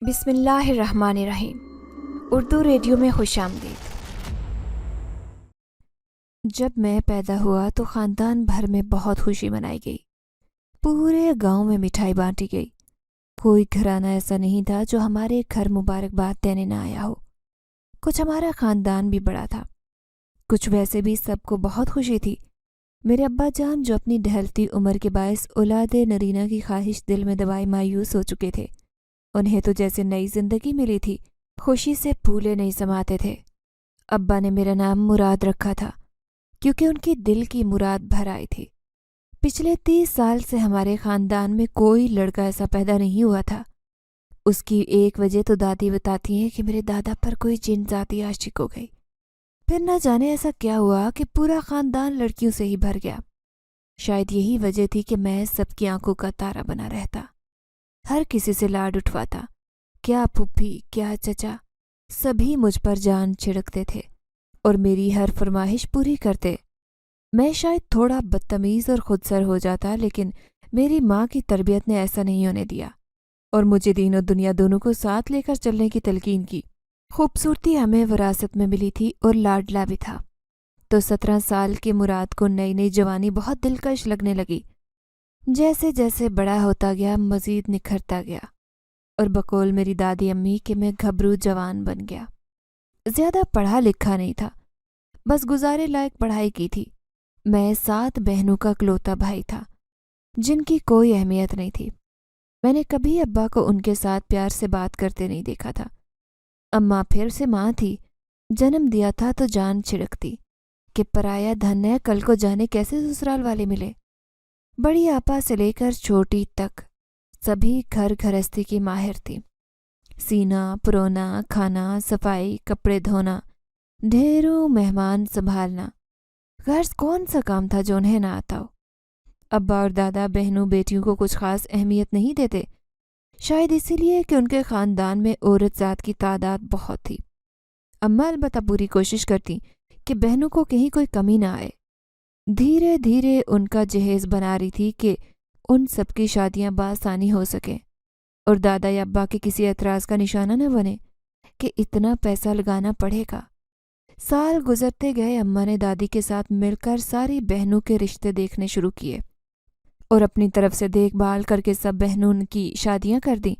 بسم اللہ الرحمن الرحیم۔ اردو ریڈیو میں خوش آمدید۔ جب میں پیدا ہوا تو خاندان بھر میں بہت خوشی منائی گئی۔ پورے گاؤں میں مٹھائی بانٹی گئی۔ کوئی گھرانہ ایسا نہیں تھا جو ہمارے گھر مبارکباد دینے نہ آیا ہو۔ کچھ ہمارا خاندان بھی بڑا تھا، کچھ ویسے بھی سب کو بہت خوشی تھی۔ میرے ابا جان جو اپنی ڈھلتی عمر کے باعث اولاد نرینہ کی خواہش دل میں دبائے مایوس ہو چکے تھے، انہیں تو جیسے نئی زندگی ملی تھی، خوشی سے پھولے نہیں سماتے تھے۔ ابا نے میرا نام مراد رکھا تھا کیونکہ ان کی دل کی مراد بھر آئی تھی۔ پچھلے 30 سال سے ہمارے خاندان میں کوئی لڑکا ایسا پیدا نہیں ہوا تھا۔ اس کی ایک وجہ تو دادی بتاتی ہیں کہ میرے دادا پر کوئی جن ذاتی عاشق ہو گئی۔ پھر نہ جانے ایسا کیا ہوا کہ پورا خاندان لڑکیوں سے ہی بھر گیا۔ شاید یہی وجہ تھی کہ میں سب کی آنکھوں کا تارا بنا رہتا، ہر کسی سے لاڈ اٹھواتا۔ کیا پھپھی، کیا چچا، سبھی مجھ پر جان چھڑکتے تھے اور میری ہر فرمائش پوری کرتے۔ میں شاید تھوڑا بدتمیز اور خود سر ہو جاتا، لیکن میری ماں کی تربیت نے ایسا نہیں ہونے دیا اور مجھے دین و دنیا دونوں کو ساتھ لے کر چلنے کی تلقین کی۔ خوبصورتی ہمیں وراثت میں ملی تھی اور لاڈلا بھی تھا، تو 17 سال کے مراد کو نئی نئی جوانی بہت دلکش لگنے لگی۔ جیسے جیسے بڑا ہوتا گیا مزید نکھرتا گیا، اور بقول میری دادی امی کہ میں گھبرو جوان بن گیا۔ زیادہ پڑھا لکھا نہیں تھا، بس گزارے لائق پڑھائی کی تھی۔ میں 7 بہنوں کا اکلوتا بھائی تھا جن کی کوئی اہمیت نہیں تھی۔ میں نے کبھی ابا کو ان کے ساتھ پیار سے بات کرتے نہیں دیکھا تھا۔ اماں پھر سے ماں تھی، جنم دیا تھا تو جان چھڑکتی کہ پرایا دھن ہے، کل کو جانے کیسے سسرال والے ملے۔ بڑی آپا سے لے کر چھوٹی تک سبھی گھر گھرستی کی ماہر تھی۔ سینا پرونا، کھانا، صفائی، کپڑے دھونا، ڈھیروں مہمان سنبھالنا، غرض کون سا کام تھا جو انہیں نہ آتا ہو۔ ابا اور دادا بہنوں بیٹیوں کو کچھ خاص اہمیت نہیں دیتے، شاید اسی لیے کہ ان کے خاندان میں عورت ذات کی تعداد بہت تھی۔ اماں البتہ پوری کوشش کرتی کہ بہنوں کو کہیں کوئی کمی نہ آئے۔ دھیرے دھیرے ان کا جہیز بنا رہی تھی کہ ان سب کی شادیاں بآسانی ہو سکیں اور دادا یا ابا کے کسی اعتراض کا نشانہ نہ بنے کہ اتنا پیسہ لگانا پڑے گا۔ سال گزرتے گئے، اماں نے دادی کے ساتھ مل کر ساری بہنوں کے رشتے دیکھنے شروع کیے اور اپنی طرف سے دیکھ بھال کر کے سب بہنوں کی شادیاں کر دیں۔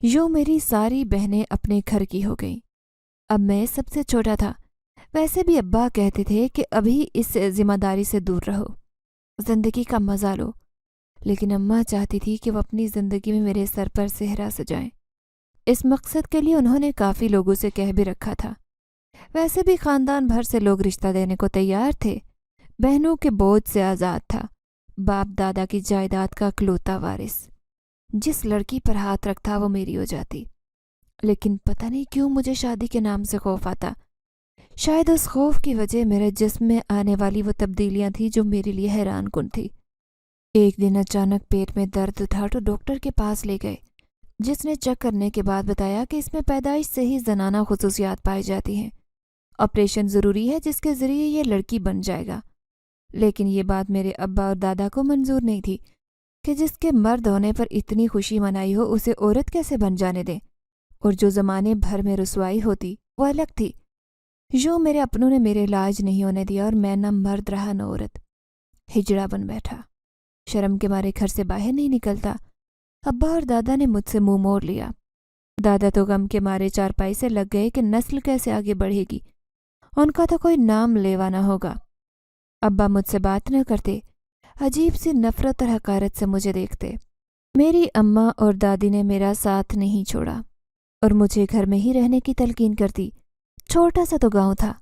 یوں میری ساری بہنیں اپنے گھر کی ہو گئیں۔ اب میں سب سے چھوٹا تھا۔ ویسے بھی ابا کہتے تھے کہ ابھی اس ذمہ داری سے دور رہو، زندگی کا مزہ لو، لیکن اماں چاہتی تھی کہ وہ اپنی زندگی میں میرے سر پر صحرا سجائیں۔ اس مقصد کے لیے انہوں نے کافی لوگوں سے کہہ بھی رکھا تھا۔ ویسے بھی خاندان بھر سے لوگ رشتہ دینے کو تیار تھے۔ بہنوں کے بوجھ سے آزاد تھا، باپ دادا کی جائیداد کا اکلوتا وارث۔ جس لڑکی پر ہاتھ رکھتا وہ میری ہو جاتی، لیکن پتہ نہیں کیوں مجھے شادی کے نام سے خوف آتا۔ شاید اس خوف کی وجہ میرے جسم میں آنے والی وہ تبدیلیاں تھیں جو میرے لیے حیران کن تھی۔ ایک دن اچانک پیٹ میں درد اٹھا تو ڈاکٹر کے پاس لے گئے، جس نے چیک کرنے کے بعد بتایا کہ اس میں پیدائش سے ہی زنانہ خصوصیات پائی جاتی ہیں۔ آپریشن ضروری ہے جس کے ذریعے یہ لڑکی بن جائے گا۔ لیکن یہ بات میرے ابا اور دادا کو منظور نہیں تھی کہ جس کے مرد ہونے پر اتنی خوشی منائی ہو اسے عورت کیسے بن جانے دیں، اور جو زمانے بھر میں رسوائی ہوتی وہ الگ تھی۔ یوں میرے اپنوں نے میرے علاج نہیں ہونے دیا اور میں نہ مرد رہا نہ عورت، ہجڑا بن بیٹھا۔ شرم کے مارے گھر سے باہر نہیں نکلتا۔ ابا اور دادا نے مجھ سے منہ موڑ لیا۔ دادا تو غم کے مارے چارپائی سے لگ گئے کہ نسل کیسے آگے بڑھے گی، ان کا تو کوئی نام لیوا نہ ہوگا۔ ابا مجھ سے بات نہ کرتے، عجیب سی نفرت اور حقارت سے مجھے دیکھتے۔ میری اماں اور دادی نے میرا ساتھ نہیں چھوڑا اور مجھے گھر میں ہی رہنے کی تلقین کرتی۔ چھوٹا سا تو گاؤں تھا،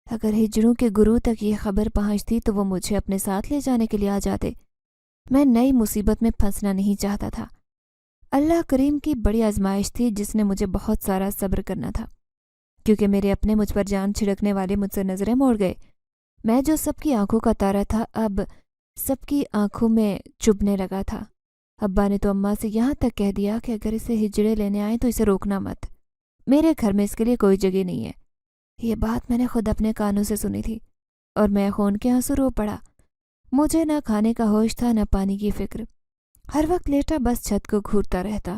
اگر ہجڑوں کے گرو تک یہ خبر پہنچتی تو وہ مجھے اپنے ساتھ لے جانے کے لیے آ جاتے۔ میں نئی مصیبت میں پھنسنا نہیں چاہتا تھا۔ اللہ کریم کی بڑی آزمائش تھی جس نے مجھے بہت سارا صبر کرنا تھا، کیونکہ میرے اپنے مجھ پر جان چھڑکنے والے مجھ سے نظریں موڑ گئے۔ میں جو سب کی آنکھوں کا تارا تھا اب سب کی آنکھوں میں چبھنے لگا تھا۔ ابا نے تو اماں سے یہاں تک کہہ دیا کہ اگر اسے ہجڑے لینے آئیں تو اسے روکنا مت، میرے گھر میں اس کے لیے کوئی جگہ نہیں ہے۔ یہ بات میں نے خود اپنے کانوں سے سنی تھی اور میں خون کے آنسو رو پڑا۔ مجھے نہ کھانے کا ہوش تھا نہ پانی کی فکر، ہر وقت لیٹا بس چھت کو گھورتا رہتا۔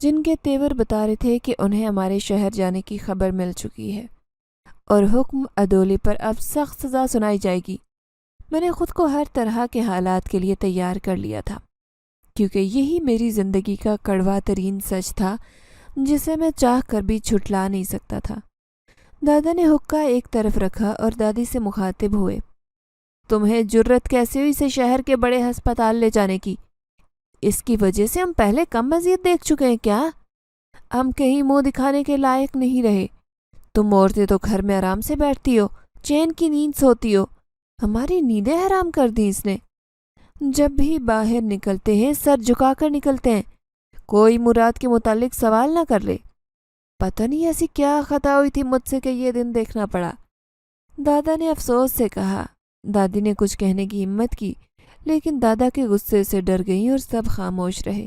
جن کے تیور بتا رہے تھے کہ انہیں ہمارے شہر جانے کی خبر مل چکی ہے اور حکم عدولی پر اب سخت سزا سنائی جائے گی۔ میں نے خود کو ہر طرح کے حالات کے لیے تیار کر لیا تھا، کیونکہ یہی میری زندگی کا کڑوا ترین سچ تھا جسے میں چاہ کر بھی چھٹلا نہیں سکتا تھا۔ دادا نے حقہ ایک طرف رکھا اور دادی سے مخاطب ہوئے، تمہیں جرت کیسے ہوئی اسے شہر کے بڑے ہسپتال لے جانے کی؟ اس کی وجہ سے ہم پہلے کم اذیت دیکھ چکے ہیں کیا؟ ہم کہیں منہ دکھانے کے لائق نہیں رہے۔ تم عورتیں تو گھر میں آرام سے بیٹھتی ہو، چین کی نیند سوتی ہو، ہماری نیندیں حرام کر دی اس نے۔ جب بھی باہر نکلتے ہیں سر جھکا کر نکلتے ہیں، کوئی مراد کے متعلق سوال نہ کر لے۔ پتہ نہیں ایسی کیا خطا ہوئی تھی مجھ سے کہ یہ دن دیکھنا پڑا۔ دادا نے افسوس سے کہا۔ دادی نے کچھ کہنے کی ہمت کی، لیکن دادا کے غصے سے ڈر گئیں اور سب خاموش رہے۔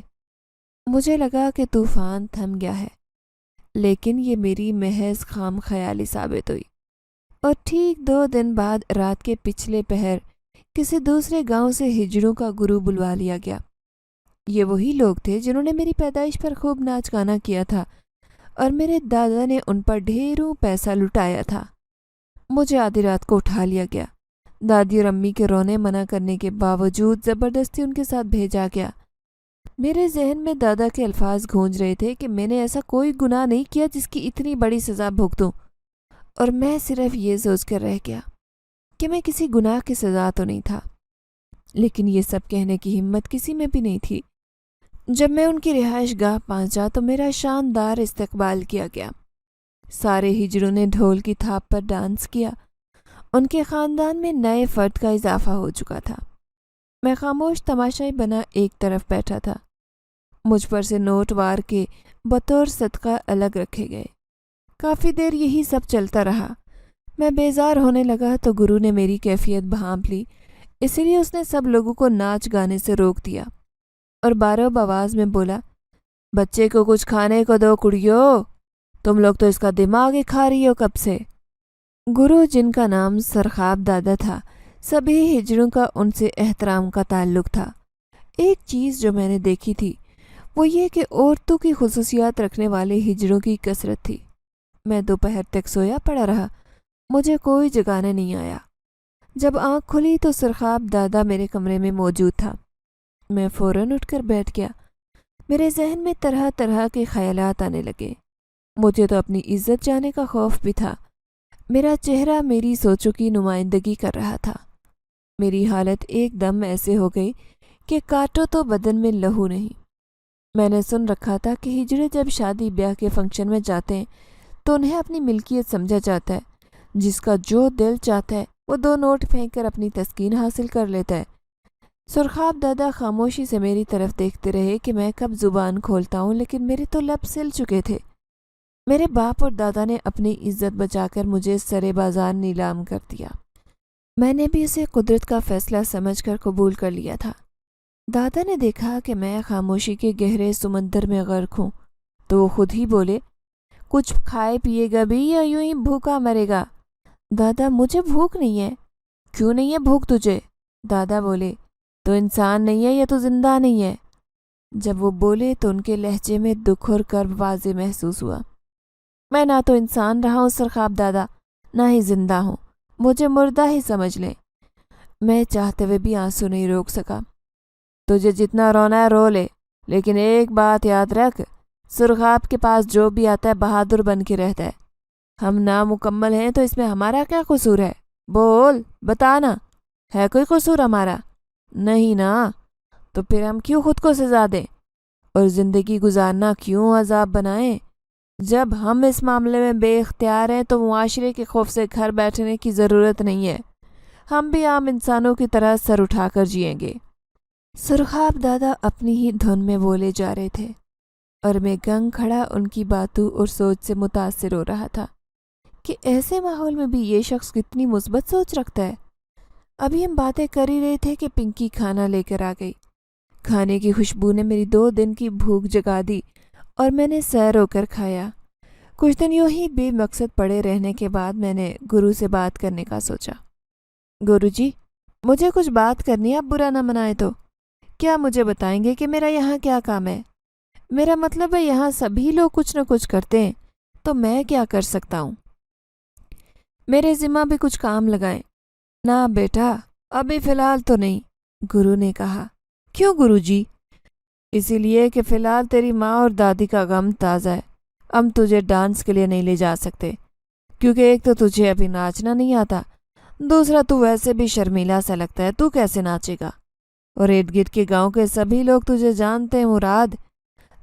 مجھے لگا کہ طوفان تھم گیا ہے، لیکن یہ میری محض خام خیالی ثابت ہوئی، اور ٹھیک 2 دن بعد رات کے پچھلے پہر کسی دوسرے گاؤں سے ہجڑوں کا گرو بلوا لیا گیا۔ یہ وہی لوگ تھے جنہوں نے میری پیدائش پر خوب ناچ گانا کیا تھا اور میرے دادا نے ان پر ڈھیروں پیسہ لٹایا تھا۔ مجھے آدھی رات کو اٹھا لیا گیا۔ دادی اور امی کے رونے منع کرنے کے باوجود زبردستی ان کے ساتھ بھیجا گیا۔ میرے ذہن میں دادا کے الفاظ گونج رہے تھے کہ میں نے ایسا کوئی گناہ نہیں کیا جس کی اتنی بڑی سزا بھگتوں، اور میں صرف یہ سوچ کر رہ گیا کہ میں کسی گناہ کی سزا تو نہیں تھا، لیکن یہ سب کہنے کی ہمت کسی میں بھی نہیں تھی۔ جب میں ان کی رہائش گاہ پہنچا تو میرا شاندار استقبال کیا گیا۔ سارے ہجڑوں نے ڈھول کی تھاپ پر ڈانس کیا۔ ان کے خاندان میں نئے فرد کا اضافہ ہو چکا تھا۔ میں خاموش تماشائی بنا ایک طرف بیٹھا تھا۔ مجھ پر سے نوٹ وار کے بطور صدقہ الگ رکھے گئے۔ کافی دیر یہی سب چلتا رہا۔ میں بیزار ہونے لگا تو گرو نے میری کیفیت بھانپ لی، اسی لیے اس نے سب لوگوں کو ناچ گانے سے روک دیا اور بارب آواز میں بولا، بچے کو کچھ کھانے کو دو کڑیو، تم لوگ تو اس کا دماغ ہی کھا رہی ہو کب سے۔ گرو، جن کا نام سرخاب دادا تھا، سبھی ہجڑوں کا ان سے احترام کا تعلق تھا۔ ایک چیز جو میں نے دیکھی تھی وہ یہ کہ عورتوں کی خصوصیات رکھنے والے ہجڑوں کی کثرت تھی۔ میں دوپہر تک سویا پڑا رہا، مجھے کوئی جگانے نہیں آیا۔ جب آنکھ کھلی تو سرخاب دادا میرے کمرے میں موجود تھا۔ میں فوراً اٹھ کر بیٹھ گیا۔ میرے ذہن میں طرح طرح کے خیالات آنے لگے۔ مجھے تو اپنی عزت جانے کا خوف بھی تھا۔ میرا چہرہ میری سوچوں کی نمائندگی کر رہا تھا۔ میری حالت ایک دم ایسے ہو گئی کہ کاٹو تو بدن میں لہو نہیں۔ میں نے سن رکھا تھا کہ ہجڑے جب شادی بیاہ کے فنکشن میں جاتے ہیں تو انہیں اپنی ملکیت سمجھا جاتا ہے۔ جس کا جو دل چاہتا ہے وہ 2 نوٹ پھینک کر اپنی تسکین حاصل کر لیتا ہے۔ سرخاب دادا خاموشی سے میری طرف دیکھتے رہے کہ میں کب زبان کھولتا ہوں، لیکن میرے تو لب سل چکے تھے۔ میرے باپ اور دادا نے اپنی عزت بچا کر مجھے سرے بازار نیلام کر دیا۔ میں نے بھی اسے قدرت کا فیصلہ سمجھ کر قبول کر لیا تھا۔ دادا نے دیکھا کہ میں خاموشی کے گہرے سمندر میں غرق ہوں تو وہ خود ہی بولے، کچھ کھائے پیے گا بھی یا یوں ہی بھوکا مرے گا؟ دادا، مجھے بھوک نہیں ہے۔ کیوں نہیں ہے بھوک تجھے؟ دادا بولے، تو انسان نہیں ہے یا تو زندہ نہیں ہے؟ جب وہ بولے تو ان کے لہجے میں دکھ اور کرب واضح محسوس ہوا۔ میں نہ تو انسان رہا ہوں سرخاب دادا، نہ ہی زندہ ہوں، مجھے مردہ ہی سمجھ لیں۔ میں چاہتے ہوئے بھی آنسو نہیں روک سکا۔ تجھے جتنا رونا ہے رو لے، لیکن ایک بات یاد رکھ، سرخاب کے پاس جو بھی آتا ہے بہادر بن کے رہتا ہے۔ ہم نامکمل ہیں تو اس میں ہمارا کیا قصور ہے؟ بول، بتانا، ہے کوئی قصور ہمارا؟ نہیں نا، تو پھر ہم کیوں خود کو سزا دیں اور زندگی گزارنا کیوں عذاب بنائیں؟ جب ہم اس معاملے میں بے اختیار ہیں تو معاشرے کے خوف سے گھر بیٹھنے کی ضرورت نہیں ہے۔ ہم بھی عام انسانوں کی طرح سر اٹھا کر جئیں گے۔ سرخاب دادا اپنی ہی دھن میں بولے جا رہے تھے اور میں گنگ کھڑا ان کی باتوں اور سوچ سے متاثر ہو رہا تھا کہ ایسے ماحول میں بھی یہ شخص کتنی مثبت سوچ رکھتا ہے۔ ابھی ہم باتیں کر ہی رہے تھے کہ پنکی کھانا لے کر آ گئی۔ کھانے کی خوشبو نے میری 2 دن کی بھوک جگا دی اور میں نے سیر ہو کر کھایا۔ کچھ دن یوں ہی بے مقصد پڑے رہنے کے بعد میں نے گرو سے بات کرنے کا سوچا۔ گرو جی، مجھے کچھ بات کرنی ہے، آپ برا نہ منائے تو۔ کیا مجھے بتائیں گے کہ میرا یہاں کیا کام ہے؟ میرا مطلب ہے یہاں سبھی لوگ کچھ نہ کچھ کرتے ہیں، تو میں کیا کر سکتا ہوں؟ میرے ذمہ بھی کچھ کام لگائیں۔ نہ بیٹا، ابھی فی الحال تو نہیں، گرو نے کہا۔ کیوں گرو جی؟ اسی لیے کہ فی الحال تیری ماں اور دادی کا غم تازہ ہے۔ ہم تجھے ڈانس کے لیے نہیں لے جا سکتے، کیونکہ ایک تو تجھے ابھی ناچنا نہیں آتا، دوسرا تو ویسے بھی شرمیلا سا لگتا ہے، تو کیسے ناچے گا؟ اور ارد گرد کے گاؤں کے سبھی لوگ تجھے جانتے ہیں مراد،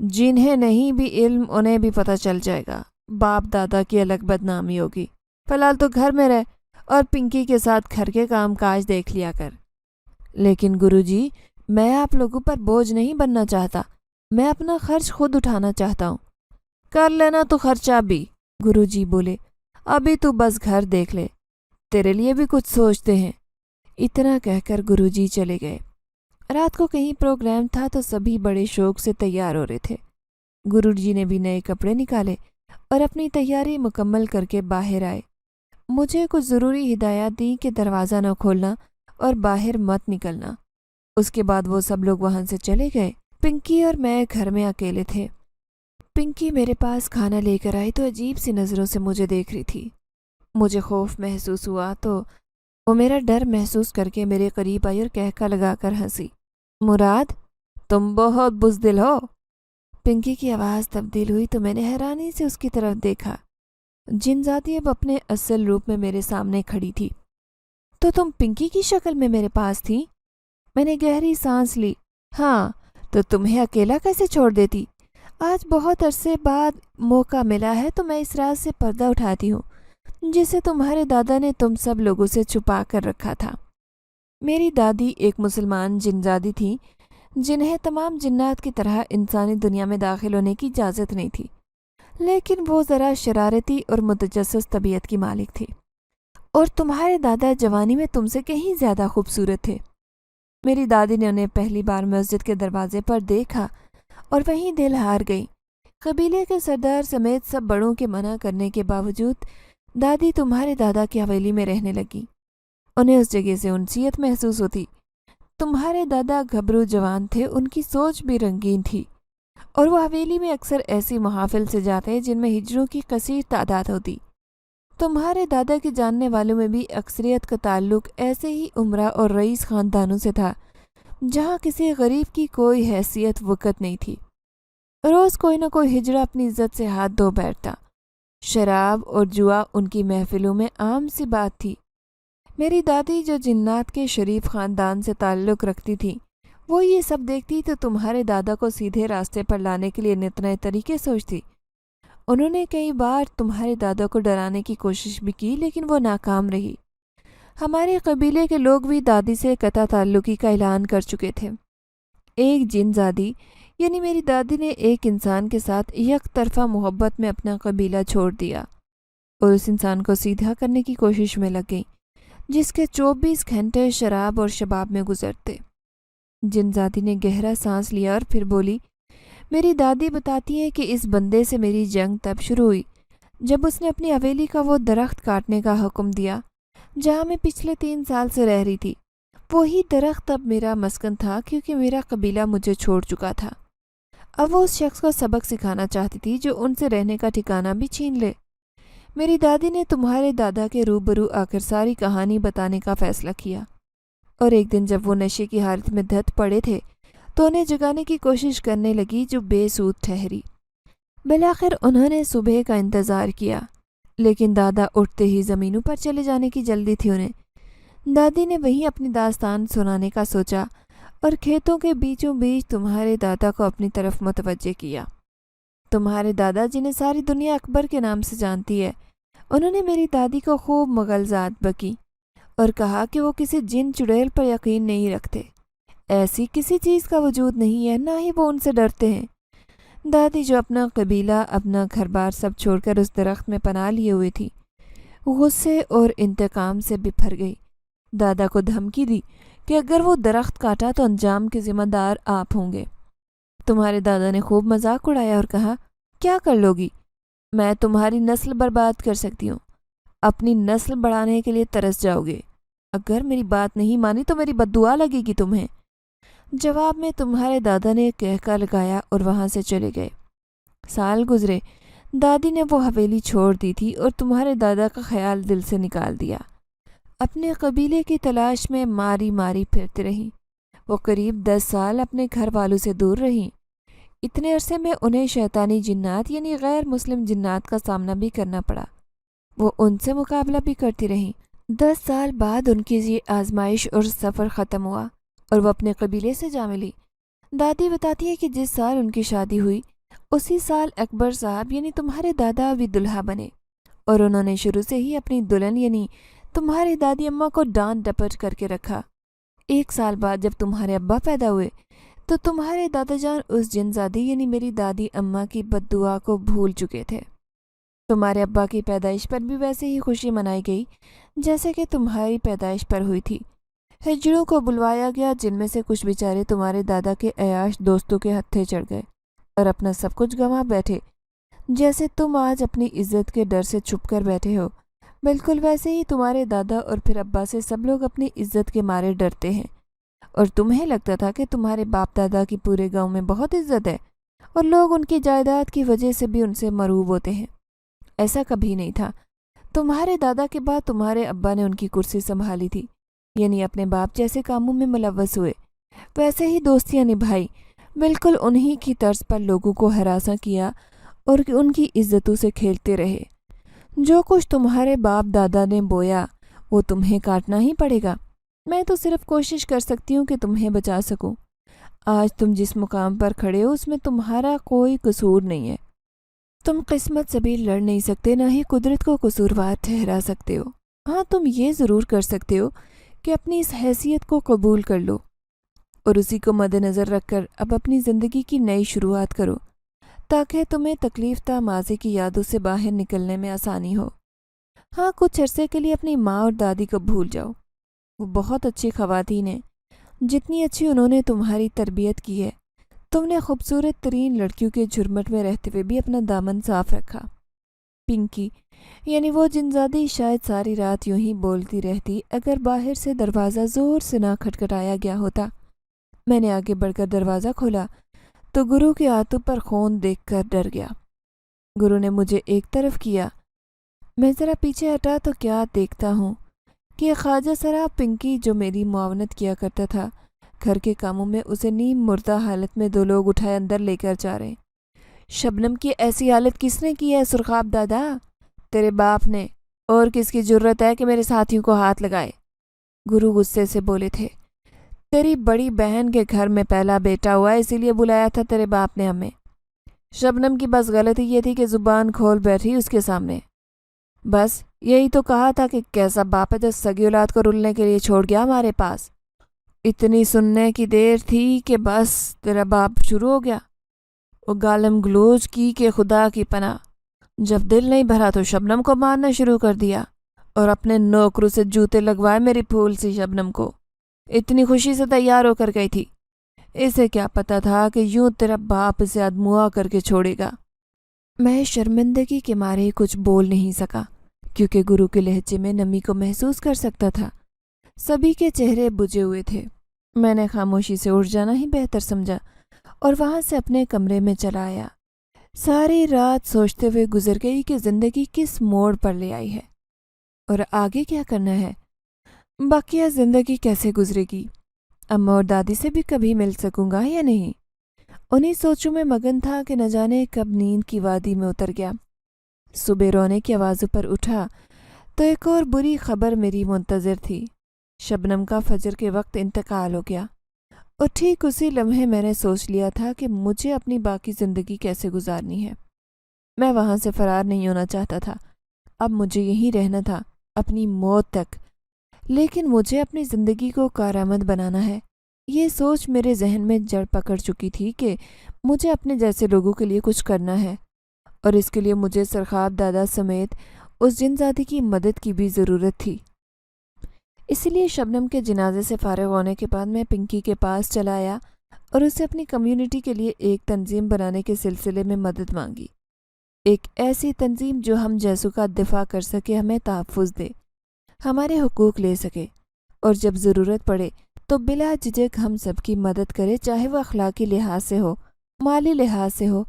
جنہیں نہیں بھی علم انہیں بھی پتہ چل جائے گا، باپ دادا کی الگ بدنامی ہوگی۔ فی الحال تو گھر میں رہ اور پنکی کے ساتھ گھر کے کام کاج دیکھ لیا کر۔ لیکن گرو جی، میں آپ لوگوں پر بوجھ نہیں بننا چاہتا، میں اپنا خرچ خود اٹھانا چاہتا ہوں۔ کر لینا تو خرچہ بھی، گرو جی بولے، ابھی تو بس گھر دیکھ لے، تیرے لیے بھی کچھ سوچتے ہیں۔ اتنا کہہ کر گرو جی چلے گئے۔ رات کو کہیں پروگرام تھا تو سبھی بڑے شوق سے تیار ہو رہے تھے۔ گرو جی نے بھی نئے کپڑے نکالے اور اپنی تیاری مکمل کر کے باہر آئے۔ مجھے کچھ ضروری ہدایات دی کہ دروازہ نہ کھولنا اور باہر مت نکلنا۔ اس کے بعد وہ سب لوگ وہاں سے چلے گئے۔ پنکی اور میں گھر میں اکیلے تھے۔ پنکی میرے پاس کھانا لے کر آئی تو عجیب سی نظروں سے مجھے دیکھ رہی تھی۔ مجھے خوف محسوس ہوا تو وہ میرا ڈر محسوس کر کے میرے قریب آئی اور کہکا لگا کر ہنسی۔ مراد، تم بہت بزدل ہو۔ پنکی کی آواز تبدیل ہوئی تو میں نے حیرانی سے اس کی طرف دیکھا۔ جنزادی اب اپنے اصل روپ میں میرے سامنے کھڑی تھی۔ تو تم پنکی کی شکل میں میرے پاس تھی؟ میں نے گہری سانس لی۔ ہاں، تو تمہیں اکیلا کیسے چھوڑ دیتی؟ آج بہت عرصے بعد موقع ملا ہے تو میں اس راز سے پردہ اٹھاتی ہوں جسے تمہارے دادا نے تم سب لوگوں سے چھپا کر رکھا تھا۔ میری دادی ایک مسلمان جنزادی تھی جنہیں تمام جنات کی طرح انسانی دنیا میں داخل ہونے کی اجازت نہیں تھی، لیکن وہ ذرا شرارتی اور متجسس طبیعت کی مالک تھی، اور تمہارے دادا جوانی میں تم سے کہیں زیادہ خوبصورت تھے۔ میری دادی نے انہیں پہلی بار مسجد کے دروازے پر دیکھا اور وہیں دل ہار گئی۔ قبیلے کے سردار سمیت سب بڑوں کے منع کرنے کے باوجود دادی تمہارے دادا کی حویلی میں رہنے لگی۔ انہیں اس جگہ سے انسیت محسوس ہوتی۔ تمہارے دادا گھبرو جوان تھے، ان کی سوچ بھی رنگین تھی، اور وہ حویلی میں اکثر ایسی محافل سے جاتے جن میں ہجڑوں کی کثیر تعداد ہوتی۔ تمہارے دادا کے جاننے والوں میں بھی اکثریت کا تعلق ایسے ہی عمرہ اور رئیس خاندانوں سے تھا جہاں کسی غریب کی کوئی حیثیت وقت نہیں تھی۔ روز کوئی نہ کوئی ہجڑا اپنی عزت سے ہاتھ دھو بیٹھتا۔ شراب اور جوا ان کی محفلوں میں عام سی بات تھی۔ میری دادی جو جنات کے شریف خاندان سے تعلق رکھتی تھی، وہ یہ سب دیکھتی تو تمہارے دادا کو سیدھے راستے پر لانے کے لیے نت نئے طریقے سوچتی۔ انہوں نے کئی بار تمہارے دادا کو ڈرانے کی کوشش بھی کی، لیکن وہ ناکام رہی۔ ہمارے قبیلے کے لوگ بھی دادی سے قطع تعلقی کا اعلان کر چکے تھے۔ ایک جنزادی یعنی میری دادی نے ایک انسان کے ساتھ یک طرفہ محبت میں اپنا قبیلہ چھوڑ دیا اور اس انسان کو سیدھا کرنے کی کوشش میں لگ گئی جس کے 24 گھنٹے شراب اور شباب میں گزرتے۔ جنزادی نے گہرا سانس لیا اور پھر بولی، میری دادی بتاتی ہے کہ اس بندے سے میری جنگ تب شروع ہوئی جب اس نے اپنی حویلی کا وہ درخت کاٹنے کا حکم دیا جہاں میں پچھلے 3 سال سے رہ رہی تھی۔ وہی درخت اب میرا مسکن تھا کیونکہ میرا قبیلہ مجھے چھوڑ چکا تھا۔ اب وہ اس شخص کو سبق سکھانا چاہتی تھی جو ان سے رہنے کا ٹھکانہ بھی چھین لے۔ میری دادی نے تمہارے دادا کے روبرو آ کر ساری کہانی بتانے کا فیصلہ کیا، اور ایک دن جب وہ نشے کی حالت میں دھت پڑے تھے تو انہیں جگانے کی کوشش کرنے لگی جو بے سود ٹھہری۔ بالآخر انہوں نے صبح کا انتظار کیا، لیکن دادا اٹھتے ہی زمینوں پر چلے جانے کی جلدی تھی انہیں۔ دادی نے وہیں اپنی داستان سنانے کا سوچا اور کھیتوں کے بیچوں بیچ تمہارے دادا کو اپنی طرف متوجہ کیا۔ تمہارے دادا جنہیں ساری دنیا اکبر کے نام سے جانتی ہے، انہوں نے میری دادی کو خوب مغلظات بکی اور کہا کہ وہ کسی جن چڑیل پر یقین نہیں رکھتے، ایسی کسی چیز کا وجود نہیں ہے، نہ ہی وہ ان سے ڈرتے ہیں۔ دادی جو اپنا قبیلہ، اپنا گھر بار سب چھوڑ کر اس درخت میں پناہ لیے ہوئے تھی، غصے اور انتقام سے بپھر گئی۔ دادا کو دھمکی دی کہ اگر وہ درخت کاٹا تو انجام کے ذمہ دار آپ ہوں گے۔ تمہارے دادا نے خوب مذاق اڑایا اور کہا، کیا کر لوگی؟ میں تمہاری نسل برباد کر سکتی ہوں، اپنی نسل بڑھانے کے لیے ترس جاؤ گے۔ اگر میری بات نہیں مانی تو میری بد دعا لگے گی تمہیں۔ جواب میں تمہارے دادا نے کہکا لگایا اور وہاں سے چلے گئے۔ سال گزرے، دادی نے وہ حویلی چھوڑ دی تھی اور تمہارے دادا کا خیال دل سے نکال دیا۔ اپنے قبیلے کی تلاش میں ماری ماری پھرتی رہیں۔ وہ قریب 10 سال اپنے گھر والوں سے دور رہیں۔ اتنے عرصے میں انہیں شیطانی جنات یعنی غیر مسلم جنات کا سامنا بھی کرنا پڑا۔ وہ ان سے مقابلہ بھی کرتی رہیں۔ 10 سال بعد ان کی یہ آزمائش اور سفر ختم ہوا اور وہ اپنے قبیلے سے جا ملی۔ دادی بتاتی ہے کہ جس سال ان کی شادی ہوئی اسی سال اکبر صاحب یعنی تمہارے دادا بھی دلہا بنے، اور انہوں نے شروع سے ہی اپنی دلہن یعنی تمہاری دادی اماں کو ڈانٹ ڈپٹ کر کے رکھا۔ 1 سال بعد جب تمہارے ابا پیدا ہوئے تو تمہارے دادا جان اس جن زادی یعنی میری دادی اماں کی بد دعا کو بھول چکے تھے۔ تمہارے ابا کی پیدائش پر بھی ویسے ہی خوشی منائی گئی جیسے کہ تمہاری پیدائش پر ہوئی تھی۔ ہجڑوں کو بلوایا گیا جن میں سے کچھ بیچارے تمہارے دادا کے عیاش دوستوں کے ہتھے چڑھ گئے اور اپنا سب کچھ گنوا بیٹھے، جیسے تم آج اپنی عزت کے ڈر سے چھپ کر بیٹھے ہو، بالکل ویسے ہی تمہارے دادا اور پھر ابا سے سب لوگ اپنی عزت کے مارے ڈرتے ہیں، اور تمہیں لگتا تھا کہ تمہارے باپ دادا کی پورے گاؤں میں بہت عزت ہے اور لوگ ان کی جائیداد کی وجہ سے بھی ان سے مرعوب ہوتے ہیں۔ ایسا کبھی نہیں تھا۔ تمہارے دادا کے بعد تمہارے ابا نے ان کی کرسی سنبھالی تھی، یعنی اپنے باپ جیسے کاموں میں ملوث ہوئے، ویسے ہی دوستیاں نبھائی، بالکل انہی کی طرز پر لوگوں کو ہراساں کیا اور ان کی عزتوں سے کھیلتے رہے۔ جو کچھ تمہارے باپ دادا نے بویا وہ تمہیں کاٹنا ہی پڑے گا۔ میں تو صرف کوشش کر سکتی ہوں کہ تمہیں بچا سکوں۔ آج تم جس مقام پر کھڑے ہو اس میں تمہارا کوئی قصور نہیں ہے۔ تم قسمت سے بھی لڑ نہیں سکتے، نہ ہی قدرت کو قصوروار ٹھہرا سکتے ہو۔ ہاں، تم یہ ضرور کر سکتے ہو کہ اپنی اس حیثیت کو قبول کر لو اور اسی کو مد نظر رکھ کر اب اپنی زندگی کی نئی شروعات کرو تاکہ تمہیں تکلیف دہ ماضی کی یادوں سے باہر نکلنے میں آسانی ہو۔ ہاں، کچھ عرصے کے لیے اپنی ماں اور دادی کو بھول جاؤ۔ وہ بہت اچھی خواتین ہیں، جتنی اچھی انہوں نے تمہاری تربیت کی ہے۔ تم نے خوبصورت ترین لڑکیوں کے جھرمٹ میں رہتے ہوئے بھی اپنا دامن صاف رکھا۔ پنکی یعنی وہ جنزادی شاید ساری رات یوں ہی بولتی رہتی اگر باہر سے دروازہ زور سے نہ کھٹکھٹایا گیا ہوتا۔ میں نے آگے بڑھ کر دروازہ کھولا تو گرو کے ہاتھوں پر خون دیکھ کر ڈر گیا۔ گرو نے مجھے ایک طرف کیا۔ میں ذرا پیچھے ہٹا تو کیا دیکھتا ہوں کہ خواجہ سرا پنکی جو میری معاونت کیا کرتا تھا، گھر کے کاموں میں اسے نیم مردہ حالت میں 2 لوگ اٹھائے اندر لے کر جا رہے ہیں۔ شبنم کی ایسی حالت کس نے کی ہے سرخاب دادا؟ تیرے باپ نے، اور کس کی جرت ہے کہ میرے ساتھیوں کو ہاتھ لگائے؟ گرو غصے سے بولے تھے۔ تیری بڑی بہن کے گھر میں پہلا بیٹا ہوا، اسی لیے بلایا تھا تیرے باپ نے ہمیں۔ شبنم کی بس غلطی یہ تھی کہ زبان کھول بیٹھی اس کے سامنے۔ بس یہی تو کہا تھا کہ کیسا باپ ہے جو سگی اولاد کو رلنے کے لیے چھوڑ گیا ہمارے پاس۔ اتنی سننے کی دیر تھی کہ بس تیرا باپ شروع ہو گیا۔ وہ گالم گلوچ کی کہ خدا کی پناہ، جب دل نہیں بھرا تو شبنم کو مارنا شروع کر دیا اور اپنے نوکروں سے جوتے لگوائے میری پھول سی شبنم کو۔ اتنی خوشی سے تیار ہو کر گئی تھی، اسے کیا پتا تھا کہ یوں تیرا باپ اسے ادموا کر کے چھوڑے گا۔ میں شرمندگی کے مارے کچھ بول نہیں سکا کیونکہ گرو کے لہجے میں نمی کو محسوس کر سکتا تھا۔ سبھی کے چہرے بجھے ہوئے تھے۔ میں نے خاموشی سے اٹھ جانا ہی بہتر سمجھا اور وہاں سے اپنے کمرے میں چلا آیا۔ ساری رات سوچتے ہوئے گزر گئی کہ زندگی کس موڑ پر لے آئی ہے اور آگے کیا کرنا ہے، باقیہ زندگی کیسے گزرے گی، اماں اور دادی سے بھی کبھی مل سکوں گا یا نہیں۔ انہی سوچوں میں مگن تھا کہ نہ جانے کب نیند کی وادی میں اتر گیا۔ صبح رونے کی آوازوں پر اٹھا تو ایک اور بری خبر میری منتظر تھی۔ شبنم کا فجر کے وقت انتقال ہو گیا، اور ٹھیک اسی لمحے میں نے سوچ لیا تھا کہ مجھے اپنی باقی زندگی کیسے گزارنی ہے۔ میں وہاں سے فرار نہیں ہونا چاہتا تھا، اب مجھے یہیں رہنا تھا اپنی موت تک، لیکن مجھے اپنی زندگی کو کارآمد بنانا ہے۔ یہ سوچ میرے ذہن میں جڑ پکڑ چکی تھی کہ مجھے اپنے جیسے لوگوں کے لیے کچھ کرنا ہے، اور اس کے لیے مجھے سرخاب دادا سمیت اس جنزادی کی مدد کی بھی ضرورت تھی۔ اسی لیے شبنم کے جنازے سے فارغ ہونے کے بعد میں پنکی کے پاس چلا آیا اور اسے اپنی کمیونٹی کے لیے ایک تنظیم بنانے کے سلسلے میں مدد مانگی۔ ایک ایسی تنظیم جو ہم جیسوں کا دفاع کر سکے، ہمیں تحفظ دے، ہمارے حقوق لے سکے، اور جب ضرورت پڑے تو بلا جھجک ہم سب کی مدد کرے، چاہے وہ اخلاقی لحاظ سے ہو، مالی لحاظ سے ہو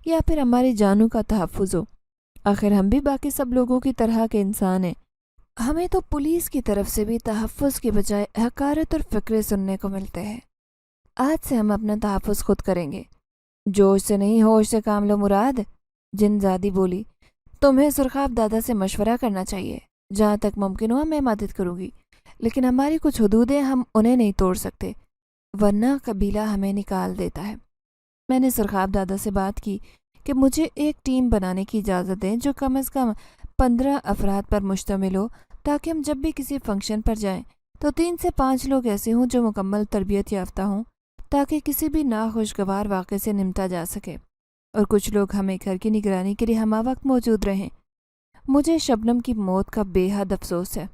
یا پھر ہماری جانوں کا تحفظ ہو۔ آخر ہم بھی باقی سب لوگوں کی طرح کے انسان ہیں۔ ہمیں تو پولیس کی طرف سے بھی تحفظ کے بجائے حقارت اور فقرے سننے کو ملتے ہیں۔ آج سے ہم اپنا تحفظ خود کریں گے۔ جوش سے نہیں ہوش سے کام لو مراد، جن زادی بولی۔ تمہیں سرخاب دادا سے مشورہ کرنا چاہیے، جہاں تک ممکن ہو میں مدد کروں گی، لیکن ہماری کچھ حدود ہیں، ہم انہیں نہیں توڑ سکتے، ورنہ قبیلہ ہمیں نکال دیتا ہے۔ میں نے سرخاب دادا سے بات کی کہ مجھے ایک ٹیم بنانے کی اجازت دیں جو کم از کم 15 افراد پر مشتمل ہو، تاکہ ہم جب بھی کسی فنکشن پر جائیں تو 3 سے 5 لوگ ایسے ہوں جو مکمل تربیت یافتہ ہوں، تاکہ کسی بھی ناخوشگوار واقعے سے نمٹا جا سکے، اور کچھ لوگ ہمیں گھر کی نگرانی کے لیے ہمہ وقت موجود رہیں۔ مجھے شبنم کی موت کا بے حد افسوس ہے،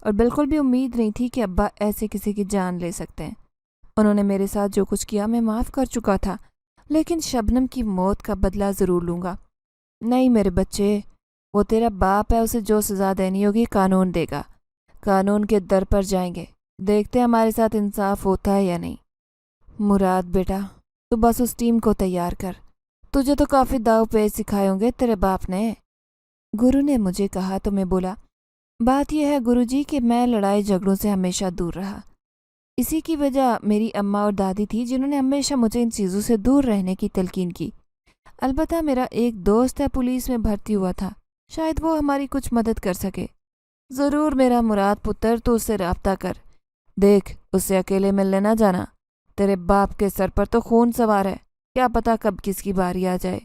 اور بالکل بھی امید نہیں تھی کہ ابا ایسے کسی کی جان لے سکتے ہیں۔ انہوں نے میرے ساتھ جو کچھ کیا میں معاف کر چکا تھا، لیکن شبنم کی موت کا بدلہ ضرور لوں گا۔ نہیں میرے بچے، وہ تیرا باپ ہے، اسے جو سزا دینی ہوگی قانون دے گا۔ قانون کے در پر جائیں گے، دیکھتے ہمارے ساتھ انصاف ہوتا ہے یا نہیں۔ مراد بیٹا، تو بس اس ٹیم کو تیار کر، تجھے تو کافی داؤ پیچ سکھائے ہوں گے تیرے باپ نے، گرو نے مجھے کہا تو میں بولا، بات یہ ہے گرو جی کہ میں لڑائی جھگڑوں سے ہمیشہ دور رہا۔ اسی کی وجہ میری اماں اور دادی تھی، جنہوں نے ہمیشہ مجھے ان چیزوں سے دور رہنے کی تلقین کی۔ البتہ میرا ایک دوست ہے، پولیس میں بھرتی ہوا تھا، شاید وہ ہماری کچھ مدد کر سکے۔ ضرور میرا مراد پتر، تو اس سے رابطہ کر، دیکھ اس سے اکیلے ملنے نہ جانا، تیرے باپ کے سر پر تو خون سوار ہے، کیا پتہ کب کس کی باری آ جائے۔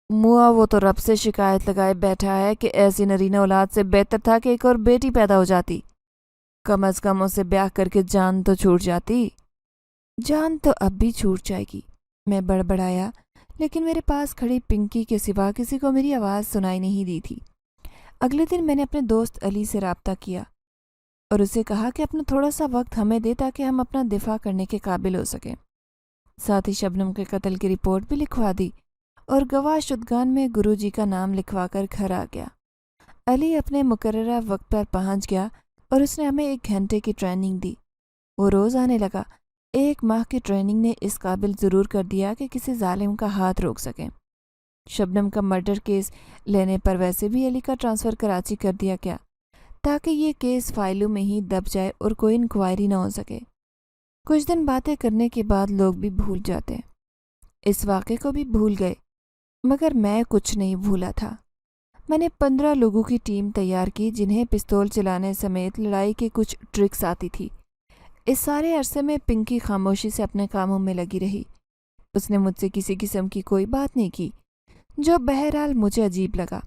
موا وہ تو رب سے شکایت لگائے بیٹھا ہے کہ ایسی نرینہ اولاد سے بہتر تھا کہ ایک اور بیٹی پیدا ہو جاتی، کم از کم اسے بیاہ کر کے جان تو چھوٹ جاتی۔ جان تو اب بھی چھوٹ جائے گی، میں بڑبڑایا، لیکن میرے پاس کھڑی پنکی کے سوا کسی کو میری آواز سنائی نہیں دی تھی۔ اگلے دن میں نے اپنے دوست علی سے رابطہ کیا اور اسے کہا کہ اپنا تھوڑا سا وقت ہمیں دے تاکہ ہم اپنا دفاع کرنے کے قابل ہو سکیں۔ ساتھ ہی شبنم کے قتل کی رپورٹ بھی لکھوا دی اور گواہ شدگان میں گرو جی کا نام لکھوا کر گھر آ گیا۔ علی اپنے مقررہ وقت پر پہنچ گیا اور اس نے ہمیں 1 گھنٹے کی ٹریننگ دی۔ وہ روز آنے لگا۔ 1 ماہ کی ٹریننگ نے اس قابل ضرور کر دیا کہ کسی ظالم کا ہاتھ روک سکیں۔ شبنم کا مرڈر کیس لینے پر ویسے بھی علی کا ٹرانسفر کراچی کر دیا گیا، تاکہ یہ کیس فائلوں میں ہی دب جائے اور کوئی انکوائری نہ ہو سکے۔ کچھ دن باتیں کرنے کے بعد لوگ بھی بھول جاتے ہیں، اس واقعے کو بھی بھول گئے، مگر میں کچھ نہیں بھولا تھا۔ میں نے 15 لوگوں کی ٹیم تیار کی، جنہیں پستول چلانے سمیت لڑائی کے کچھ ٹرکس آتی تھی۔ اس سارے عرصے میں پنکی خاموشی سے اپنے کاموں میں لگی رہی۔ اس نے مجھ سے کسی قسم کی کوئی بات نہیں کی، جو بہرحال مجھے عجیب لگا۔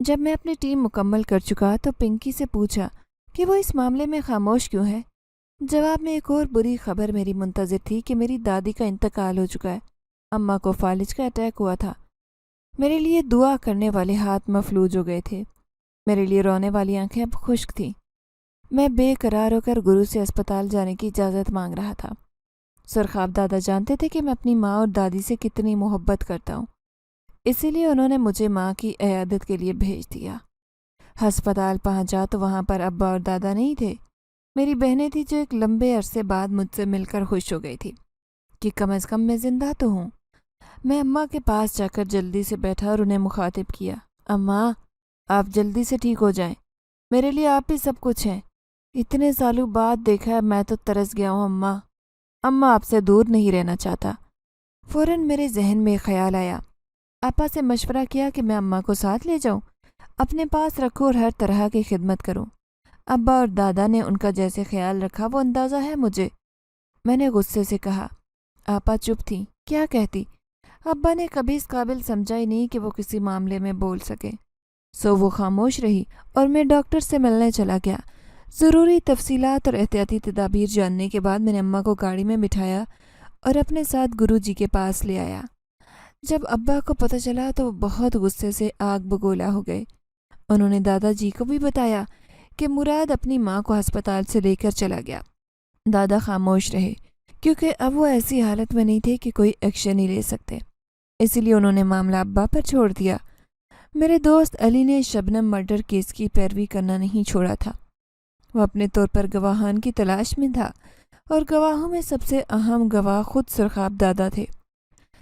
جب میں اپنی ٹیم مکمل کر چکا تو پنکی سے پوچھا کہ وہ اس معاملے میں خاموش کیوں ہے۔ جواب میں ایک اور بری خبر میری منتظر تھی کہ میری دادی کا انتقال ہو چکا ہے۔ اماں کو فالج کا اٹیک ہوا تھا۔ میرے لیے دعا کرنے والے ہاتھ مفلوج ہو گئے تھے، میرے لیے رونے والی آنکھیں اب خشک تھیں۔ میں بے قرار ہو کر گرو سے اسپتال جانے کی اجازت مانگ رہا تھا۔ سرخاب دادا جانتے تھے کہ میں اپنی ماں اور دادی سے کتنی محبت کرتا ہوں، اسی لیے انہوں نے مجھے ماں کی عیادت کے لیے بھیج دیا۔ ہسپتال پہنچا تو وہاں پر ابا اور دادا نہیں تھے، میری بہنیں تھیں جو ایک لمبے عرصے بعد مجھ سے مل کر خوش ہو گئی تھی کہ کم از کم میں زندہ تو ہوں۔ میں اماں کے پاس جا کر جلدی سے بیٹھا اور انہیں مخاطب کیا، اماں آپ جلدی سے ٹھیک ہو جائیں، میرے لیے آپ ہی سب کچھ ہیں، اتنے سالوں بعد دیکھا ہے، میں تو ترس گیا ہوں اماں، اماں آپ سے دور نہیں رہنا چاہتا۔ فوراً میرے ذہن میں خیال آیا، آپا سے مشورہ کیا کہ میں اماں کو ساتھ لے جاؤں، اپنے پاس رکھوں اور ہر طرح کی خدمت کروں۔ ابا اور دادا نے ان کا جیسے خیال رکھا وہ اندازہ ہے مجھے۔ میں نے غصے سے کہا، آپا چپ تھی، کیا کہتی؟ ابا نے کبھی اس قابل سمجھا ہی نہیں کہ وہ کسی معاملے میں بول سکے، سو وہ خاموش رہی اور میں ڈاکٹر سے ملنے چلا گیا۔ ضروری تفصیلات اور احتیاطی تدابیر جاننے کے بعد میں نے اماں کو گاڑی میں بٹھایا اور اپنے ساتھ گرو جی کے پاس لے آیا۔ جب ابا کو پتہ چلا تو وہ بہت غصے سے آگ بگولا ہو گئے۔ انہوں نے دادا جی کو بھی بتایا کہ مراد اپنی ماں کو ہسپتال سے لے کر چلا گیا۔ دادا خاموش رہے کیونکہ اب وہ ایسی حالت میں نہیں تھے کہ کوئی ایکشن ہی لے سکتے، اسی لیے انہوں نے معاملہ ابا پر چھوڑ دیا۔ میرے دوست علی نے شبنم مرڈر کیس کی پیروی کرنا نہیں چھوڑا تھا۔ وہ اپنے طور پر گواہان کی تلاش میں تھا اور گواہوں میں سب سے اہم گواہ خود سرخاب دادا تھے،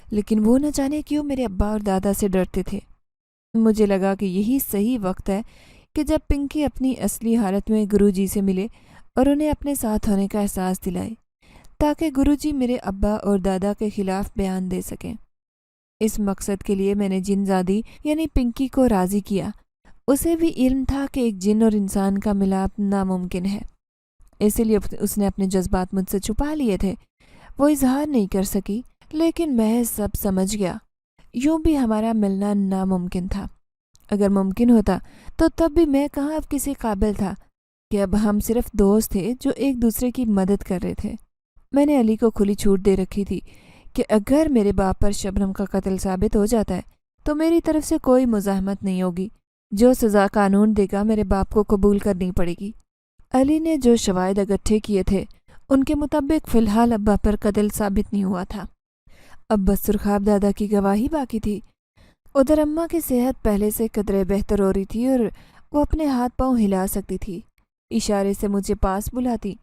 لیکن وہ نہ جانے کیوں میرے ابا اور دادا سے ڈرتے تھے۔ مجھے لگا کہ یہی صحیح وقت ہے کہ جب پنکی اپنی اصلی حالت میں گرو جی سے ملے اور انہیں اپنے ساتھ ہونے کا احساس دلائے، تاکہ گرو جی میرے ابا اور دادا کے خلاف بیان دے سکیں۔ اس مقصد کے لیے میں نے جن زادی یعنی پنکی کو راضی کیا۔ اسے بھی علم تھا کہ ایک جن اور انسان کا ملاپ ناممکن ہے، اسی لیے اس نے اپنے جذبات مجھ سے چھپا لیے تھے۔ وہ اظہار نہیں کر سکی، لیکن میں سب سمجھ گیا۔ یوں بھی ہمارا ملنا ناممکن تھا۔ اگر ممکن ہوتا تو تب بھی میں کہاں اب کسی قابل تھا کہ اب ہم صرف دوست تھے جو ایک دوسرے کی مدد کر رہے تھے۔ میں نے علی کو کھلی چھوٹ دے رکھی تھی کہ اگر میرے باپ پر شبنم کا قتل ثابت ہو جاتا ہے تو میری طرف سے کوئی مزاحمت نہیں ہوگی۔ جو سزا قانون دے گا میرے باپ کو قبول کرنی پڑے گی۔ علی نے جو شواہد اکٹھے کیے تھے ان کے مطابق فی الحال ابا پر قتل ثابت نہیں ہوا تھا، اب بس سرخاب دادا کی گواہی باقی تھی۔ ادھر اماں کی صحت پہلے سے قدرے بہتر ہو رہی تھی اور وہ اپنے ہاتھ پاؤں ہلا سکتی تھی۔ اشارے سے مجھے پاس بلاتی،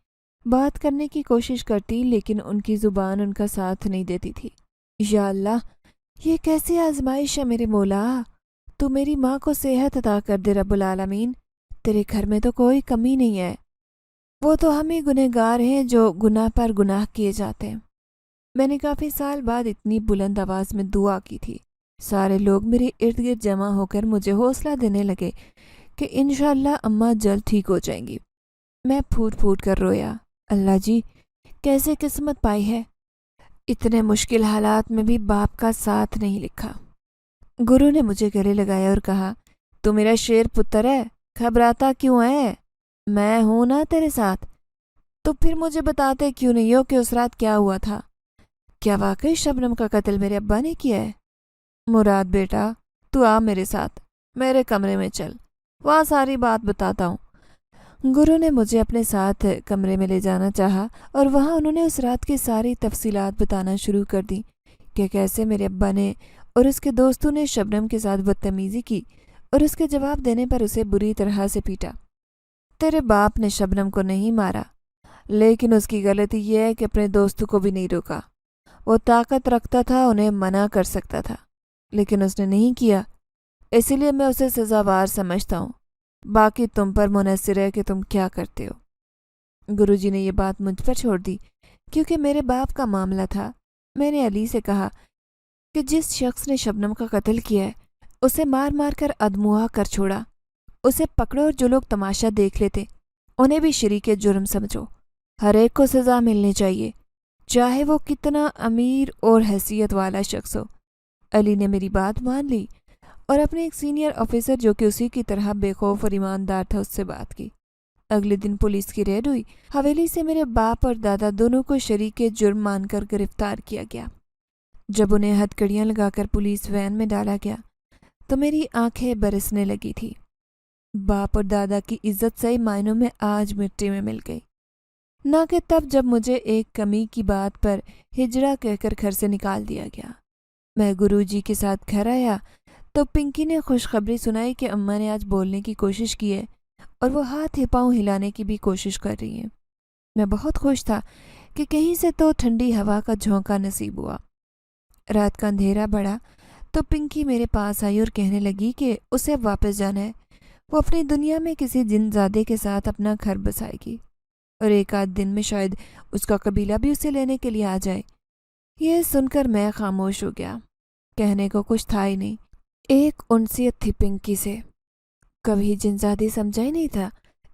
بات کرنے کی کوشش کرتی، لیکن ان کی زبان ان کا ساتھ نہیں دیتی تھی۔ یا اللہ، یہ کیسی آزمائش ہے میرے مولا! تو میری ماں کو صحت عطا کر دے رب العالمین۔ تیرے گھر میں تو کوئی کمی نہیں ہے، وہ تو ہم ہی گنہگار ہیں جو گناہ پر گناہ کیے جاتے ہیں۔ میں نے کافی سال بعد اتنی بلند آواز میں دعا کی تھی۔ سارے لوگ میرے ارد گرد جمع ہو کر مجھے حوصلہ دینے لگے کہ انشاءاللہ اماں جلد ٹھیک ہو جائیں گی۔ میں پھوٹ پھوٹ کر رویا، اللہ جی کیسے قسمت پائی ہے، اتنے مشکل حالات میں بھی باپ کا ساتھ نہیں لکھا۔ گرو نے مجھے گلے لگایا اور کہا، تو میرا شیر پتر ہے، گھبراتا کیوں ہے؟ میں ہوں نا تیرے ساتھ۔ تو پھر مجھے بتاتے کیوں نہیں ہو کہ اس رات کیا ہوا تھا؟ کیا واقعی شبنم کا قتل میرے ابا نے کیا ہے؟ مراد بیٹا، تو آ میرے ساتھ، میرے کمرے میں چل، وہاں ساری بات بتاتا ہوں۔ گرو نے مجھے اپنے ساتھ کمرے میں لے جانا چاہا اور وہاں انہوں نے اس رات کی ساری تفصیلات بتانا شروع کر دی کہ کیسے میرے ابا نے اور اس کے دوستوں نے شبنم کے ساتھ بدتمیزی کی اور اس کے جواب دینے پر اسے بری طرح سے پیٹا۔ تیرے باپ نے شبنم کو نہیں مارا، لیکن اس کی غلطی یہ ہے کہ اپنے دوستوں کو بھی نہیں روکا۔ وہ طاقت رکھتا تھا، انہیں منع کر سکتا تھا، لیکن اس نے نہیں کیا، اسی لیے میں اسے سزاوار سمجھتا ہوں۔ باقی تم پر منحصر ہے کہ تم کیا کرتے ہو۔ گرو جی نے یہ بات مجھ پر چھوڑ دی کیونکہ میرے باپ کا معاملہ تھا۔ میں نے علی سے کہا کہ جس شخص نے شبنم کا قتل کیا ہے اسے مار مار کر ادموا کر چھوڑا، اسے پکڑو اور جو لوگ تماشا دیکھ لیتے انہیں بھی شریک جرم سمجھو۔ ہر ایک کو سزا ملنی چاہیے، چاہے وہ کتنا امیر اور حیثیت والا شخص ہو۔ علی نے میری بات مان لی اور اپنے ایک سینئر آفیسر جو کہ اسی کی طرح بے خوف اور ایماندار تھا اس سے بات کی۔ اگلے دن پولیس کی ریڈ ہوئی، حویلی سے میرے باپ اور دادا دونوں کو شریک جرم مان کر گرفتار کیا گیا۔ جب انہیں ہتھکڑیاں لگا کر پولیس وین میں ڈالا گیا تو میری آنکھیں برسنے لگی تھی۔ باپ اور دادا کی عزت صحیح معنوں میں آج مٹی میں مل گئی، نہ کہ تب جب مجھے ایک کمی کی بات پر ہجڑا کہہ کر گھر سے نکال دیا گیا۔ میں گرو جی کے ساتھ گھر آیا تو پنکی نے خوشخبری سنائی کہ اماں نے آج بولنے کی کوشش کی ہے اور وہ ہاتھ پاؤں ہلانے کی بھی کوشش کر رہی ہیں۔ میں بہت خوش تھا کہ کہیں سے تو ٹھنڈی ہوا کا جھونکا نصیب ہوا۔ رات کا اندھیرا بڑھا تو پنکی میرے پاس آئی اور کہنے لگی کہ اسے اب واپس جانا ہے، وہ اپنی دنیا میں کسی جن زادے کے ساتھ اپنا گھر بسائے گی اور ایک آدھ دن میں شاید اس کا قبیلہ بھی اسے لینے کے لیے آ جائے۔ یہ سن کر میں خاموش ہو گیا، کہنے کو کچھ تھا ہی نہیں۔ ایک انسیت تھی پنکی سے، کبھی جنزادی سمجھا ہی نہیں تھا،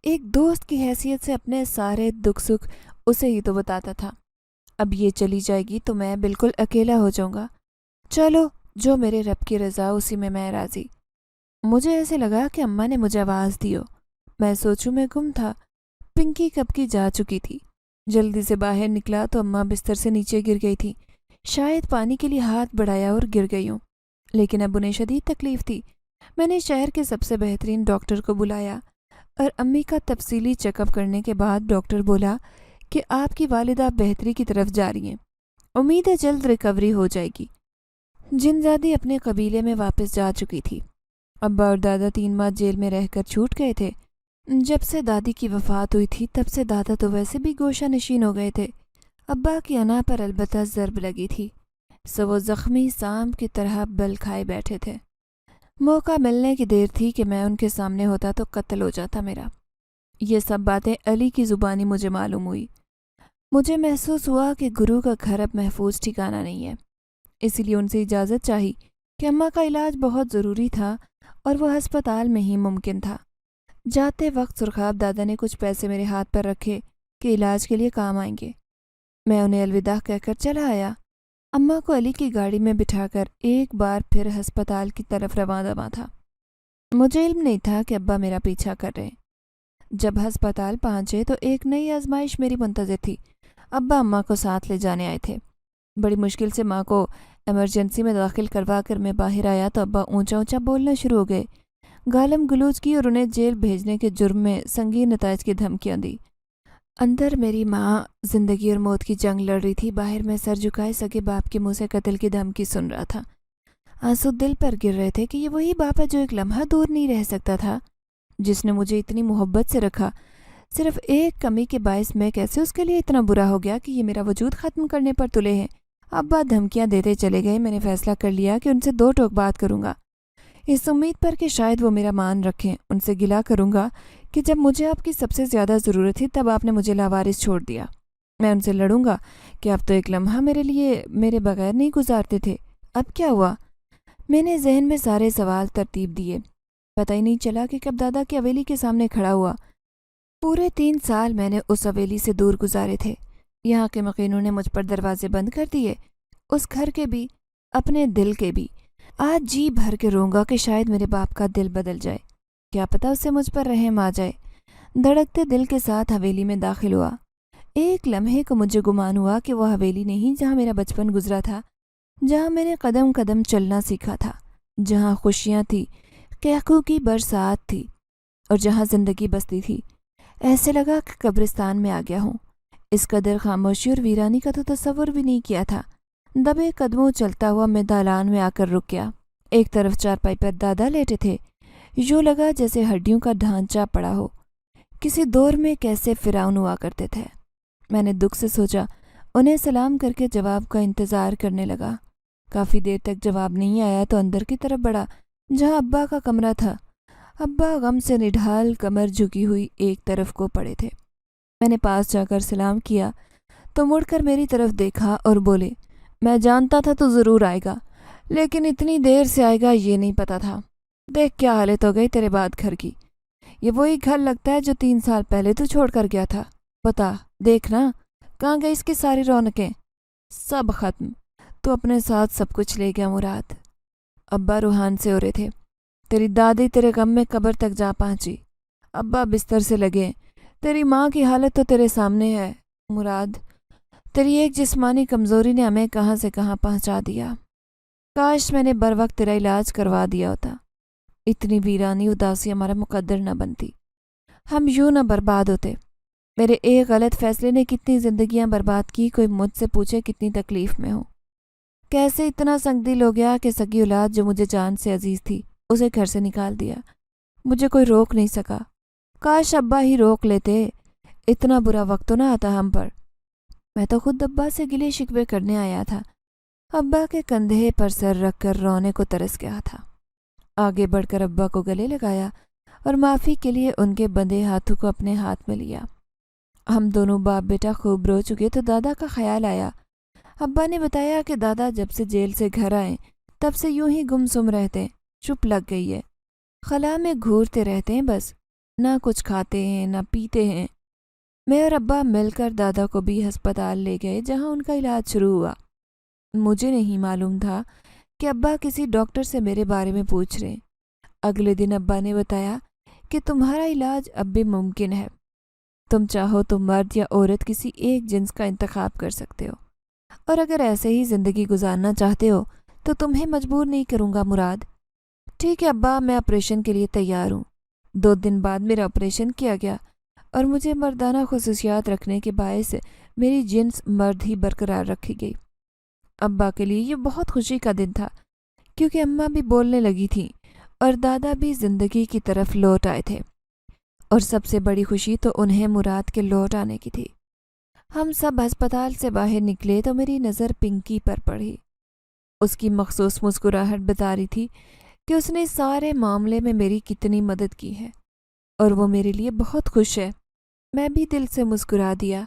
ایک دوست کی حیثیت سے اپنے سارے دکھ سکھ اسے ہی تو بتاتا تھا۔ اب یہ چلی جائے گی تو میں بالکل اکیلا ہو جاؤں گا۔ چلو جو میرے رب کی رضا اسی میں راضی۔ مجھے ایسے لگا کہ اماں نے مجھے آواز دی ہو، میں سوچوں میں گم تھا۔ پنکی کب کی جا چکی تھی۔ جلدی سے باہر نکلا تو اماں بستر سے نیچے گر گئی تھی، شاید پانی کے لیے ہاتھ بڑھایا اور گر گئی ہوں، لیکن اب انہیں شدید تکلیف تھی۔ میں نے شہر کے سب سے بہترین ڈاکٹر کو بلایا اور امی کا تفصیلی چیک اپ کرنے کے بعد ڈاکٹر بولا کہ آپ کی والدہ بہتری کی طرف جا رہی ہیں، امید ہے جلد ریکوری ہو جائے گی۔ جنزادی اپنے قبیلے میں واپس جا چکی تھی۔ ابا اور دادا 3 ماہ جیل میں رہ کر چھوٹ گئے تھے۔ جب سے دادی کی وفات ہوئی تھی تب سے دادا تو ویسے بھی گوشہ نشین ہو گئے تھے۔ ابا کی انا پر البتہ ضرب لگی تھی، سو وہ زخمی سانپ کی طرح بل کھائے بیٹھے تھے۔ موقع ملنے کی دیر تھی کہ میں ان کے سامنے ہوتا تو قتل ہو جاتا میرا۔ یہ سب باتیں علی کی زبانی مجھے معلوم ہوئی۔ مجھے محسوس ہوا کہ گرو کا گھر اب محفوظ ٹھکانہ نہیں ہے، اسی لیے ان سے اجازت چاہی کہ اماں کا علاج بہت ضروری تھا اور وہ ہسپتال میں ہی ممکن تھا۔ جاتے وقت سرخاب دادا نے کچھ پیسے میرے ہاتھ پر رکھے کہ علاج کے لیے کام آئیں گے۔ میں انہیں الوداع کہہ کر چلا آیا۔ اماں کو علی کی گاڑی میں بٹھا کر ایک بار پھر ہسپتال کی طرف رواں دواں تھا۔ مجھے علم نہیں تھا کہ ابا میرا پیچھا کر رہے۔ جب ہسپتال پہنچے تو ایک نئی آزمائش میری منتظر تھی۔ ابا اماں کو ساتھ لے جانے آئے تھے۔ بڑی مشکل سے ماں کو ایمرجنسی میں داخل کروا کر میں باہر آیا تو ابا اونچا اونچا بولنا شروع ہو گئے، گالم گلوچ کی اور انہیں جیل بھیجنے کے جرم میں سنگین نتائج کی دھمکیاں دی۔ اندر میری ماں زندگی اور موت کی جنگ لڑ رہی تھی، باہر میں سر جھکائے سگے باپ کے منہ سے قتل کی دھمکی سن رہا تھا۔ آنسو دل پر گر رہے تھے کہ یہ وہی باپ ہے جو ایک لمحہ دور نہیں رہ سکتا تھا، جس نے مجھے اتنی محبت سے رکھا۔ صرف ایک کمی کے باعث میں کیسے اس کے لیے اتنا برا ہو گیا کہ یہ میرا وجود ختم کرنے پر تلے ہیں۔ ابا دھمکیاں دیتے چلے گئے۔ میں نے فیصلہ کر لیا کہ ان سے دو ٹوک بات کروں گا، اس امید پر کہ شاید وہ میرا مان رکھیں۔ ان سے گلہ کروں گا کہ جب مجھے آپ کی سب سے زیادہ ضرورت تھی تب آپ نے مجھے لاوارث چھوڑ دیا۔ میں ان سے لڑوں گا کہ آپ تو ایک لمحہ میرے لیے میرے بغیر نہیں گزارتے تھے، اب کیا ہوا؟ میں نے ذہن میں سارے سوال ترتیب دیے۔ پتہ ہی نہیں چلا کہ کب دادا کی حویلی کے سامنے کھڑا ہوا۔ پورے 3 سال میں نے اس حویلی سے دور گزارے تھے۔ یہاں کے مقینوں نے مجھ پر دروازے بند کر دیے، اس گھر کے بھی، اپنے دل کے بھی۔ آج جی بھر کے روں گا کہ شاید میرے باپ کا دل بدل جائے، کیا پتہ اس سے مجھ پر رحم آ جائے۔ دھڑکتے دل کے ساتھ حویلی میں داخل ہوا۔ ایک لمحے کو مجھے گمان ہوا کہ وہ حویلی نہیں جہاں میرا بچپن گزرا تھا، جہاں میں نے قدم قدم چلنا سیکھا تھا، جہاں خوشیاں تھی، قہقہ کی برسات تھی اور جہاں زندگی بستی تھی۔ ایسے لگا کہ قبرستان میں آ گیا ہوں۔ اس قدر خاموشی اور ویرانی کا تو تصور بھی نہیں کیا تھا۔ دبے قدموں چلتا ہوا میں دالان میں آ کر رک گیا۔ ایک طرف چارپائی پر دادا لیٹے تھے، یوں لگا جیسے ہڈیوں کا ڈھانچہ پڑا ہو، کسی دور میں کیسے فرعون ہوا کرتے تھے۔ میں نے دکھ سے سوچا، انہیں سلام کر کے جواب کا انتظار کرنے لگا۔ کافی دیر تک جواب نہیں آیا تو اندر کی طرف بڑھا جہاں ابا کا کمرہ تھا۔ ابا غم سے نڈھال کمر جھکی ہوئی ایک طرف کو پڑے تھے۔ میں نے پاس جا کر سلام کیا تو مڑ کر میری طرف دیکھا اور بولے، میں جانتا تھا تو ضرور آئے گا، لیکن اتنی دیر سے آئے گا یہ نہیں پتا تھا۔ دیکھ کیا حالت ہو گئی تیرے بعد گھر کی، یہ وہی گھر لگتا ہے جو 3 سال پہلے تو چھوڑ کر گیا تھا۔ بتا دیکھنا کہاں گئی اس کی ساری رونقیں، سب ختم، تو اپنے ساتھ سب کچھ لے گیا مراد۔ ابا روحان سے ہو رہے تھے، تیری دادی تیرے غم میں قبر تک جا پہنچی، ابا بستر سے لگے، تیری ماں کی حالت تو تیرے سامنے ہے مراد، تیری ایک جسمانی کمزوری نے ہمیں کہاں سے کہاں پہنچا دیا۔ کاش میں نے بر وقت تیرا علاج کروا دیا ہوتا، اتنی ویرانی اداسی ہمارا مقدر نہ بنتی، ہم یوں نہ برباد ہوتے۔ میرے ایک غلط فیصلے نے کتنی زندگیاں برباد کی، کوئی مجھ سے پوچھے کتنی تکلیف میں ہوں۔ کیسے اتنا سنگ دل ہو گیا کہ سگی اولاد جو مجھے جان سے عزیز تھی اسے گھر سے نکال دیا، مجھے کوئی روک نہیں سکا۔ کاش ابا ہی روک لیتے، اتنا برا وقت تو نہ آتا ہم پر۔ میں تو خود ابا سے گلے شکوے کرنے آیا تھا، ابا کے کندھے پر سر رکھ کر رونے کو ترس گیا تھا۔ آگے بڑھ کر ابا کو گلے لگایا اور معافی کے لیے ان کے بندھے ہاتھوں کو اپنے ہاتھ میں لیا۔ ہم دونوں باپ بیٹا خوب رو چکے تو دادا کا خیال آیا۔ ابا نے بتایا کہ دادا جب سے جیل سے گھر آئے تب سے یوں ہی گم سم رہتے، چپ لگ گئی ہے، خلا میں گھورتے رہتے ہیں، بس نہ کچھ کھاتے ہیں نہ پیتے ہیں۔ میں اور ابا مل کر دادا کو بھی ہسپتال لے گئے جہاں ان کا علاج شروع ہوا۔ مجھے نہیں معلوم تھا کہ ابا کسی ڈاکٹر سے میرے بارے میں پوچھ رہے۔ اگلے دن ابا نے بتایا کہ تمہارا علاج اب بھی ممکن ہے، تم چاہو تو مرد یا عورت کسی ایک جنس کا انتخاب کر سکتے ہو، اور اگر ایسے ہی زندگی گزارنا چاہتے ہو تو تمہیں مجبور نہیں کروں گا مراد۔ ٹھیک ہے ابا، میں آپریشن کے لیے تیار ہوں۔ 2 دن بعد میرا آپریشن کیا گیا اور مجھے مردانہ خصوصیات رکھنے کے باعث میری جنس مرد ہی برقرار رکھی گئی۔ ابا کے لیے یہ بہت خوشی کا دن تھا کیونکہ اماں بھی بولنے لگی تھیں اور دادا بھی زندگی کی طرف لوٹ آئے تھے، اور سب سے بڑی خوشی تو انہیں مراد کے لوٹ آنے کی تھی۔ ہم سب ہسپتال سے باہر نکلے تو میری نظر پنکی پر پڑی۔ اس کی مخصوص مسکراہٹ بتا رہی تھی کہ اس نے سارے معاملے میں میری کتنی مدد کی ہے اور وہ میرے لیے بہت خوش ہے۔ میں بھی دل سے مسکرا دیا۔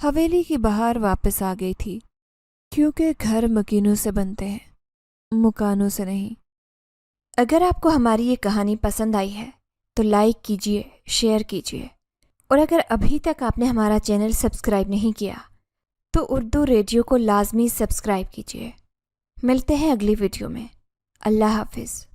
حویلی کی بہار واپس آ گئی تھی، کیونکہ گھر مکینوں سے بنتے ہیں، مکانوں سے نہیں۔ اگر آپ کو ہماری یہ کہانی پسند آئی ہے تو لائک کیجیے، شیئر کیجیے، اور اگر ابھی تک آپ نے ہمارا چینل سبسکرائب نہیں کیا تو اردو ریڈیو کو لازمی سبسکرائب کیجیے۔ ملتے ہیں اگلی ویڈیو میں۔ اللہ حافظ۔